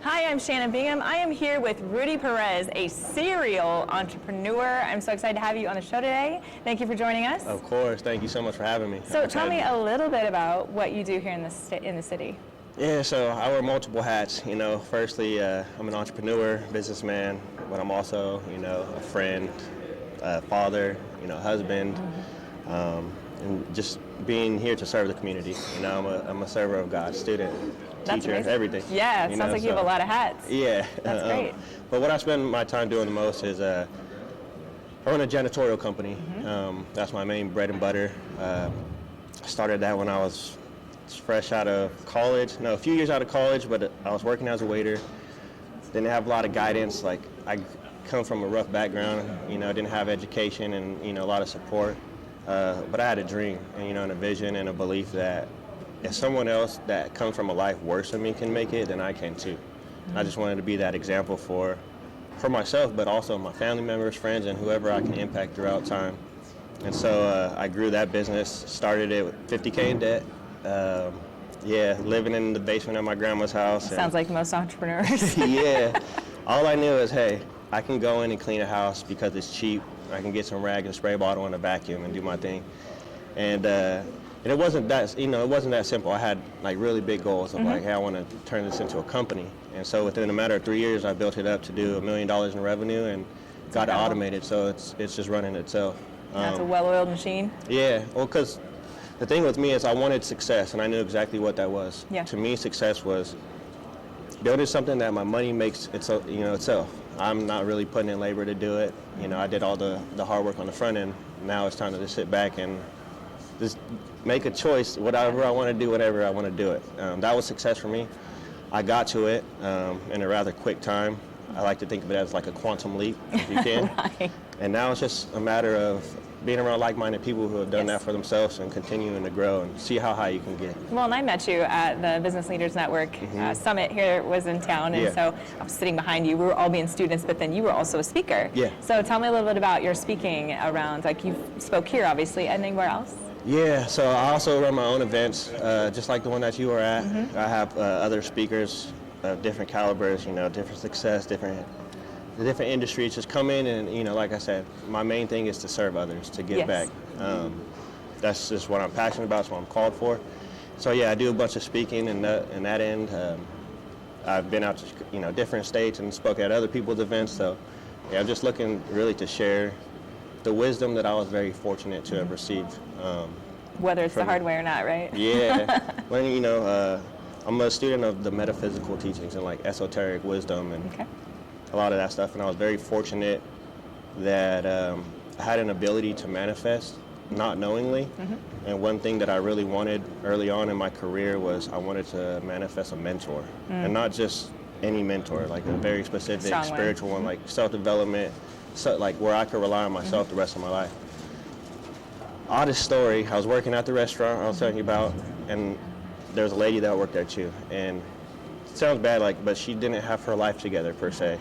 Hi, I'm Shannon Bingham. I am here with Rudy Perez, a serial entrepreneur. I'm so excited to have you on the show today. Thank you for joining us. Of course. Thank you so much for having me. So tell me a little bit about what you do here in the city. Yeah, so I wear multiple hats. Firstly, I'm an entrepreneur, businessman, but I'm also, a friend, father, husband, and just being here to serve the community. I'm a server of God, student, teacher, everything. Yeah, it sounds like you have a lot of hats. Yeah. That's great. But what I spend my time doing the most is I run a janitorial company. That's my main bread and butter. I started that when I was fresh out of college. No, a few years out of college, but I was working as a waiter. Didn't have a lot of guidance. Like, I come from a rough background, didn't have education and, a lot of support. But I had a dream and a vision and a belief that if someone else that comes from a life worse than me can make it, then I can too. I just wanted to be that example for myself, but also my family members, friends, and whoever I can impact throughout time. And so I grew that business, started it with $50K in debt. Living in the basement of my grandma's house. Sounds like most entrepreneurs. Yeah. All I knew is, hey, I can go in and clean a house because it's cheap. I can get some rag and spray bottle and a vacuum and do my thing. And it wasn't that, it wasn't that simple. I had like really big goals of like, hey, I want to turn this into a company. And so within a matter of 3 years, I built it up to do $1 million in revenue and got it automated. So it's just running itself. That's a well-oiled machine. Yeah, well, because the thing with me is I wanted success, and I knew exactly what that was. Yeah. To me, success was building something that my money makes itself. I'm not really putting in labor to do it. I did all the hard work on the front end. Now it's time to just sit back and just make a choice. Whatever I want to do, whatever I want to do it. That was success for me. I got to it in a rather quick time. I like to think of it as like a quantum leap, if you can. Right. And now it's just a matter of being around like-minded people who have done that for themselves and continuing to grow and see how high you can get. Well, and I met you at the Business Leaders Network Summit here was in town, and so I was sitting behind you. We were all being students, but then you were also a speaker. Yeah. So tell me a little bit about your speaking around, like you spoke here, obviously, and anywhere else? Yeah, so I also run my own events, just like the one that you were at. I have other speakers of different calibers, different success, different industries just come in and, like I said, my main thing is to serve others, to give back. That's just what I'm passionate about, it's what I'm called for. So yeah, I do a bunch of speaking in that end. I've been out to, different states and spoke at other people's events. So yeah, I'm just looking really to share the wisdom that I was very fortunate to have received. Whether it's the hard way or not, right? Yeah. When, I'm a student of the metaphysical teachings and like esoteric wisdom and a lot of that stuff, and I was very fortunate that I had an ability to manifest, not knowingly. And one thing that I really wanted early on in my career was I wanted to manifest a mentor, and not just any mentor, like a very specific spiritual one, like self-development, like where I could rely on myself the rest of my life. Oddest story, I was working at the restaurant I was telling you about, and there was a lady that worked there too, and it sounds bad, but she didn't have her life together per se.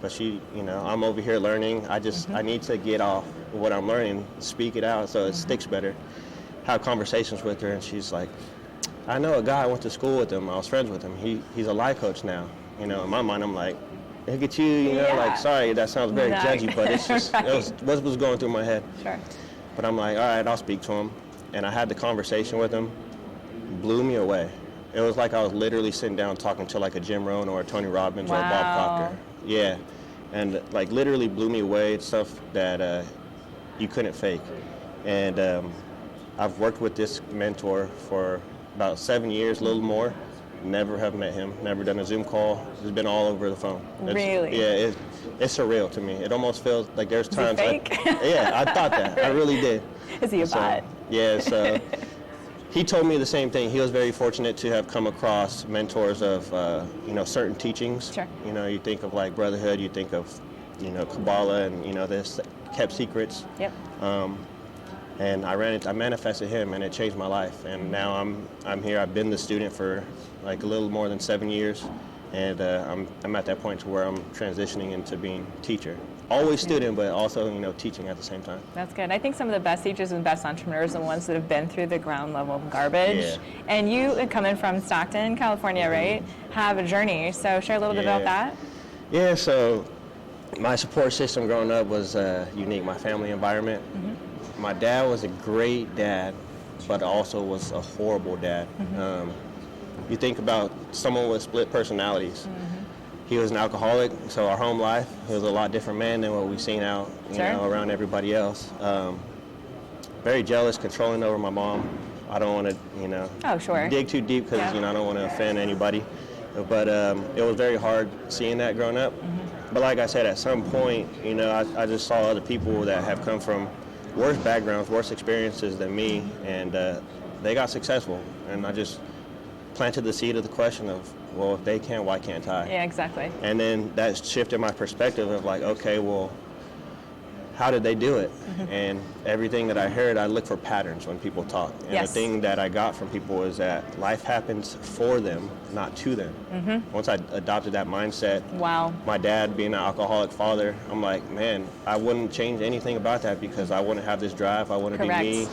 But she, I'm over here learning. I need to get off what I'm learning, speak it out so it sticks better. Have conversations with her, and she's like, I know a guy, I went to school with him, I was friends with him. He's a life coach now. In my mind, I'm like, look at you, sorry, that sounds very judgy, but it's just, what was going through my head. Sure. But I'm like, all right, I'll speak to him. And I had the conversation with him, blew me away. It was like I was literally sitting down talking to like a Jim Rohn or a Tony Robbins or a Bob Proctor. Yeah, and like literally blew me away. It's stuff that you couldn't fake. And I've worked with this mentor for about 7 years, a little more. Never have met him, never done a Zoom call. It's been all over the phone. Really? Yeah, it's surreal to me. It almost feels like there's times. Is he fake? I thought that. I really did. Is he a bot? Yeah, so he told me the same thing. He was very fortunate to have come across mentors of, certain teachings. Sure. You think of like brotherhood, you think of, Kabbalah and, this kept secrets. Yep. And I manifested him, and it changed my life. And now I'm here. I've been the student for like a little more than 7 years, and I'm at that point to where I'm transitioning into being teacher. Always student, but also, teaching at the same time. That's good. I think some of the best teachers and best entrepreneurs are the ones that have been through the ground level garbage. Yeah. And you, coming from Stockton, California, right, have a journey. So share a little bit about that. Yeah, so my support system growing up was unique, my family environment. My dad was a great dad, but also was a horrible dad. You think about someone with split personalities. He was an alcoholic, so our home life, he was a lot different man than what we've seen out, around everybody else. Very jealous, controlling over my mom. I don't want to, dig too deep because, I don't want to offend anybody. But it was very hard seeing that growing up. But like I said, at some point, I just saw other people that have come from worse backgrounds, worse experiences than me, and they got successful. And I just planted the seed of the question of, well, if they can, why can't I? Yeah, exactly. And then that shifted my perspective of like, okay, well, how did they do it? And everything that I heard, I look for patterns when people talk. And the thing that I got from people is that life happens for them, not to them. Once I adopted that mindset, my dad being an alcoholic father, I'm like, man, I wouldn't change anything about that because I wouldn't have this drive. I want to be me.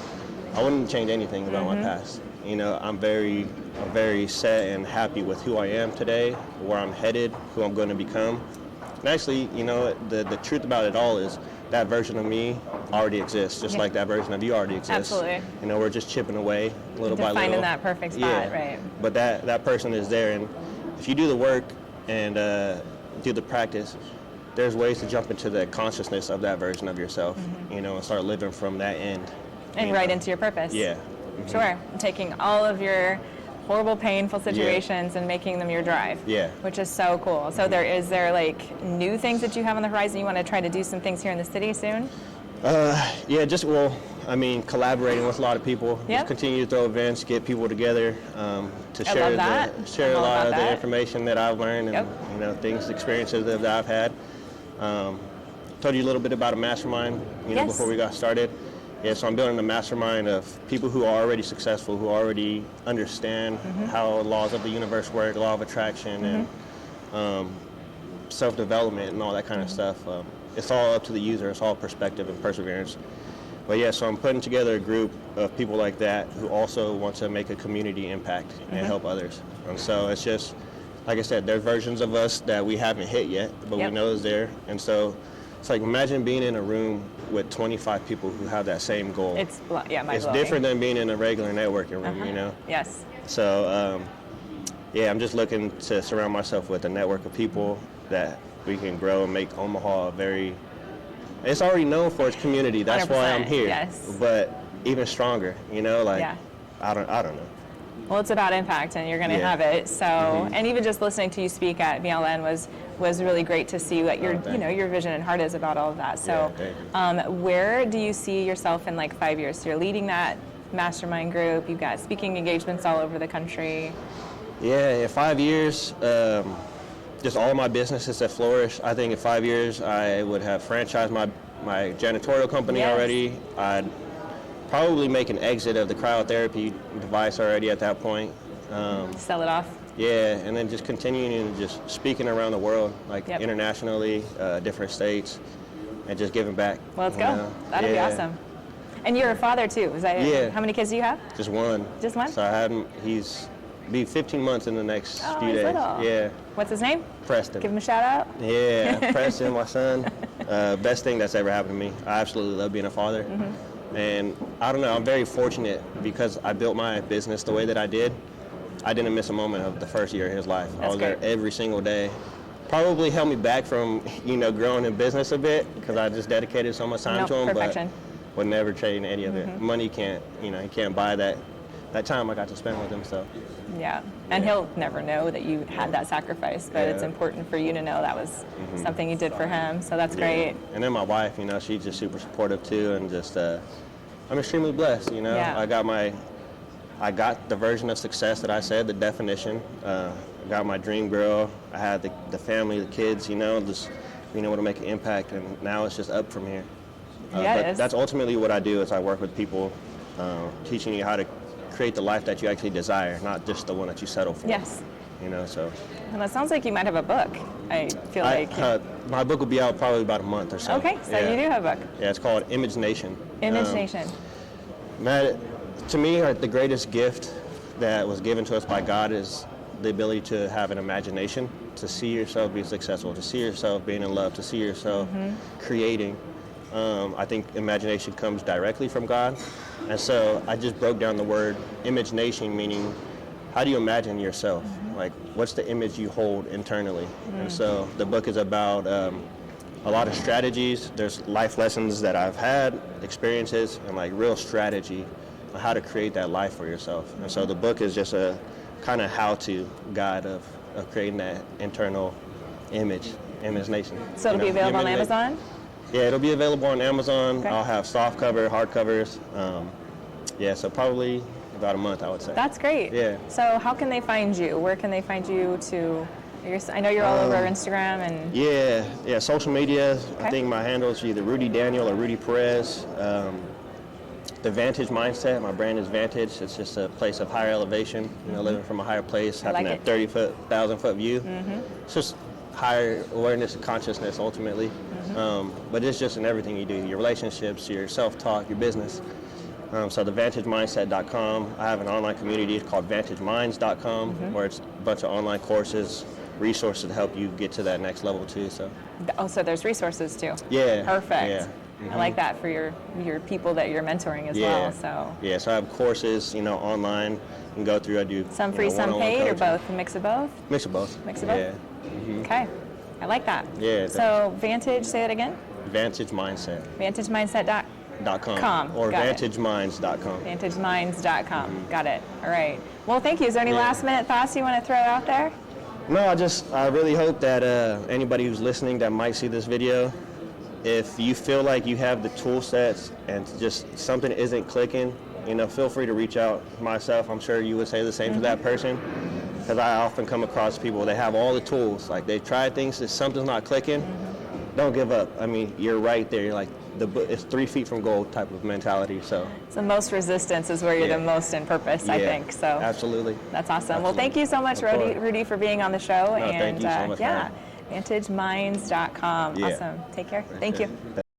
I wouldn't change anything about my past. I'm very set and happy with who I am today, where I'm headed, who I'm going to become. And actually, the truth about it all is that version of me already exists, just like that version of you already exists. Absolutely. We're just chipping away little by little. Finding that perfect spot, right? But that person is there, and if you do the work and do the practice, there's ways to jump into the consciousness of that version of yourself, and start living from that end. And right into your purpose. Yeah. Sure. Taking all of your horrible, painful situations and making them your drive. Yeah. Which is so cool. So is there like new things that you have on the horizon? You want to try to do some things here in the city soon? Collaborating with a lot of people. Just continue to throw events, get people together to share a lot of the information that I've learned and experiences that I've had. Told you a little bit about a mastermind, before we got started. Yeah, so I'm building a mastermind of people who are already successful, who already understand how laws of the universe work, law of attraction, and self-development and all that kind of stuff. It's all up to the user. It's all perspective and perseverance. But yeah, so I'm putting together a group of people like that who also want to make a community impact and help others. And so it's just, like I said, there's versions of us that we haven't hit yet, but we know is there. And so it's like, imagine being in a room with 25 people who have that same goal. It's mind-blowing. It's different than being in a regular networking room, Yes. So, I'm just looking to surround myself with a network of people that we can grow and make Omaha it's already known for its community. That's why I'm here. Yes. But even stronger, I don't know. Well, it's about impact, and you're going to have it. So, and even just listening to you speak at BLN was really great to see what your vision and heart is about all of that. So, where do you see yourself in like 5 years? So you're leading that mastermind group. You've got speaking engagements all over the country. Yeah, in 5 years, just all of my businesses that flourish. I think in 5 years I would have franchised my janitorial company already. I'd probably make an exit of the cryotherapy device already at that point. Sell it off. Yeah, and then just continuing and just speaking around the world, internationally, different states, and just giving back. Well, let's go. That'll be awesome. And you're a father too. Is that How many kids do you have? Just one. Just one? So I had him. He's be 15 months in the next few days. Little. Yeah. What's his name? Preston. Give him a shout out. Yeah, Preston, my son. Best thing that's ever happened to me. I absolutely love being a father. And I don't know, I'm very fortunate because I built my business the way that I did. I didn't miss a moment of the first year of his life. I was there every single day. Probably held me back from, growing in business a bit because I just dedicated so much time to him. Perfection. But would never trade any of it. Money can't, you can't buy that time I got to spend with him. So. Yeah, and he'll never know that you had that sacrifice, but it's important for you to know that was something you did for him. So that's great. And then my wife, she's just super supportive too, and just I'm extremely blessed. I got the version of success that I said, the definition. I got my dream girl. I had the family, the kids, just being able to make an impact, and now it's just up from here. But that's ultimately what I do is I work with people, teaching you how to create the life that you actually desire, not just the one that you settle for. Yes. So And it sounds like you might have a book. I feel like. My book will be out probably about a month or so. Okay, so you do have a book. Yeah, it's called Image Nation. Image Nation. Man, to me, the greatest gift that was given to us by God is the ability to have an imagination, to see yourself be successful, to see yourself being in love, to see yourself creating. I think imagination comes directly from God. And so I just broke down the word image nation, meaning how do you imagine yourself? Like, what's the image you hold internally? And so the book is about a lot of strategies. There's life lessons that I've had, experiences, and like real strategy on how to create that life for yourself. And so the book is just a kind of how-to guide of creating that internal image nation. So it'll be available on Amazon? Yeah, it'll be available on Amazon. Okay. I'll have soft cover, hard covers. Yeah, so probably about a month, I would say. That's great. Yeah. So how can they find you? Where can they find you to? I know you're all over Instagram and. Yeah, social media. Okay. I think my handle is either Rudy Daniel or Rudy Perez. The Vantage Mindset, my brand is Vantage. It's just a place of higher elevation, living from a higher place, having that 30-foot, 1,000-foot view. It's just higher awareness and consciousness ultimately. But it's just in everything you do, your relationships, your self-talk, your business. So the VantageMindset.com. I have an online community called VantageMinds.com where it's a bunch of online courses, resources to help you get to that next level too. So. Oh, so there's resources too. Yeah. Perfect. Yeah. I like that for your people that you're mentoring as well. So. Yeah, so I have courses, online you can go through. I do some free, some paid, or both? A mix of both? Mix of both. Mix of both? Yeah. Okay. I like that. Yeah. So Vantage, say it again? Vantage Mindset. VantageMindset.com. Or Got VantageMinds.com. VantageMinds.com. Got it. All right. Well, thank you. Is there any last minute thoughts you want to throw out there? No, I really hope that anybody who's listening that might see this video, if you feel like you have the tool sets and just something isn't clicking, feel free to reach out. Myself, I'm sure you would say the same to that person, because I often come across people, they have all the tools, like they've tried things, if something's not clicking, don't give up. I mean, you're right there. You're like, it's 3 feet from goal type of mentality. So the most resistance is where you're the most in purpose, I think. So absolutely. That's awesome. Absolutely. Well, thank you so much, Rudy, for being on the show. No, thank you so much, VantageMinds.com. Yeah. Awesome. Take care. Thank you.